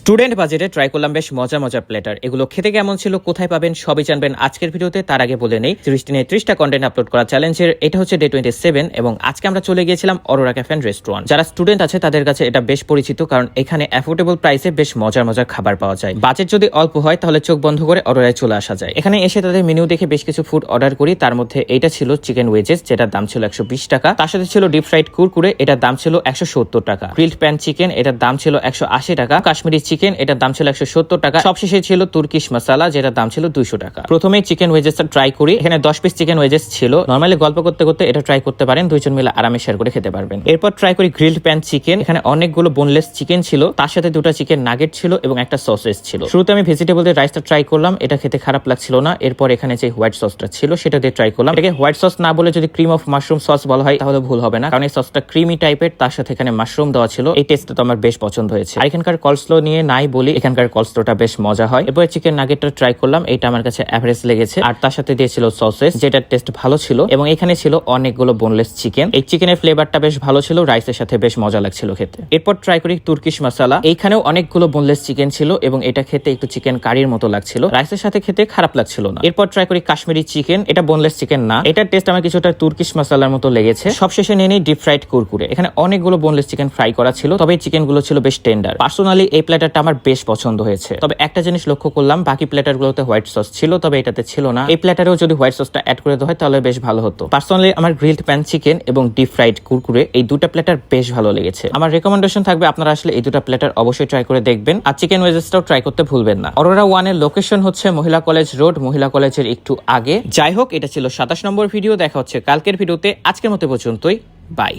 Student বাজেটে try করলাম বেশ মজার প্ল্যাটার। এগুলো খেতে কেমন ছিল, কোথায় পাবেন, সবই জানবেন আজকের ভিডিওতে। তার আগে বলে নেই 30 কন্টেন্ট আপলোড করা চ্যালেঞ্জের এটা হচ্ছে ডে 27 এবং আজকে আমরা চলে গিয়েছিলাম অরোরা ক্যাফে এন্ড রেস্টুরেন্ট। যারা স্টুডেন্ট আছে তাদের কাছে এটা বেশ পরিচিত, কারণ এখানে অ্যাফোর্ডেবল প্রাইসে বেশ মজার খাবার পাওয়া যায়। বাজেট যদি অল্প হয় তাহলে চোখ বন্ধ করে অরোরায় চলে আসা যায়। এখানে এসে তাদের মেনু দেখে বেশ কিছু ফুড অর্ডার করি। তার মধ্যে এটা ছিল চিকেন ওয়েজেস, যেটার দাম ছিল 120 টাকা। তার সাথে ছিল ডিপ ফ্রাইড কুরকুরে, এটার দাম ছিল 170 টাকা। গ্রিলড প্যান চিকেন, এটার দাম ছিল 180 টাকা। কাশ্মীরি চিকেন, এটার দাম ছিল 170 টাকা। সবশেষে ছিল তুর্কিশ মশলা, যেটার দাম ছিল 200 টাকা। প্রথমে চিকেন ওয়েজেসটা ট্রাই করি। এখানে 10 পিস চিকেন ওয়েজেস ছিল। নরমালি গল্প করতে করতে এটা ট্রাই করতে পারেন, দুইজন মিলে আরামে শেয়ার করে খেতে পারবেন। এরপর ট্রাই করি গ্রিলড প্যান চিকেন। এখানে অনেকগুলো বোনলেস চিকেন ছিল, তার সাথে দুটো চিকেন নাগেট ছিল এবং একটা সসেজ ছিল। শুরুতে আমি ভেজিটেবল দিয়ে রাইসটা ট্রাই করলাম, এটা খেতে খারাপ লাগছিল না। এরপর এখানে যে হোয়াইট সসটা ছিল সেটা দিয়ে ট্রাই করলাম। এটাকে হোয়াইট সস না বলে যদি ক্রিম অফ মাশরুম সস বলা হয় তাহলে ভুল হবে না, কারণ এই সসটা ক্রিমি টাইপের, তার সাথে এখানে মাশরুম দেওয়া ছিল। এই টেস্টটা তো আমার বেশ পছন্দ হয়েছে। আর এখানকার কলস্লো নিয়ে নাই বলি, এখানকার কলস্লোটা বেশ মজা হয়। এরপর চিকেন নাগেটটা ট্রাই করলাম, এটা আমার কাছে অ্যাভারেজ লেগেছে। আর তার সাথে দিয়েছিল সসেস, যেটার টেস্ট ভালো ছিল। এবং এখানে ছিল অনেকগুলো বোনলেস চিকেন। এই চিকেনের ফ্লেভারটা বেশ ভালো ছিল, রাইসের সাথে বেশ মজা লাগছিল খেতে। এরপর ট্রাই করি তুর্কিশ মশলা। এইখানেও অনেকগুলো বোনলেস চিকেন ছিল এবং এটা খেতে একটু চিকেন কারির মতো লাগছিল, রাইসের সাথে খেতে খারাপ লাগছিল না। এরপর ট্রাই করি কাশ্মীরি চিকেন, এটা বোনলেস চিকেন না, এটার টেস্ট আমার কিছুটা তুর্কিশ মশলার মতো লেগেছে। সবশেষে নিয়ে নিই ডিপ ফ্রাইড কুরকুরে। এখানে অনেকগুলো বোনলেস চিকেন ফ্রাই করা ছিল, তবে চিকেন গুলো ছিল বেশ টেন্ডার। পার্সোনালি এই প্ল্যাটারটা আমার বেশ পছন্দ হয়েছে। তবে একটা জিনিস লক্ষ্য করলাম, বাকি প্ল্যাটার গুলোতে হোয়াইট সস ছিল, তবে এটাতে ছিল না। এই প্ল্যাটারেও যদি হোয়াইট সসটা অ্যাড করে দেওয়া হয় তাহলে বেশ ভালো হতো। পার্সোনালি আমার গ্রিলড প্যান চিকেন এবং ডিপ ফ্রাইড কুরকুরে এই দুটো প্ল্যাটার বেশ ভালো লেগেছে। আমার রেকমেন্ডেশন থাকবে আপনারা আসলে এই দুটো প্ল্যাটার অবশ্যই ট্রাই করে দেখবেন। আর চিকেন ওয়েজেসটাও ট্রাই করতে ভুলবেন না। অরোরা ওয়ানের লোকেশন হচ্ছে মহিলা কলেজ রোড, মহিলা কলেজের একটু আগে। যাই হোক, এটা ছিল 27 নম্বর ভিডিও। দেখা হচ্ছে কালকের ভিডিওতে। আজকের মতো পর্যন্তই, বাই।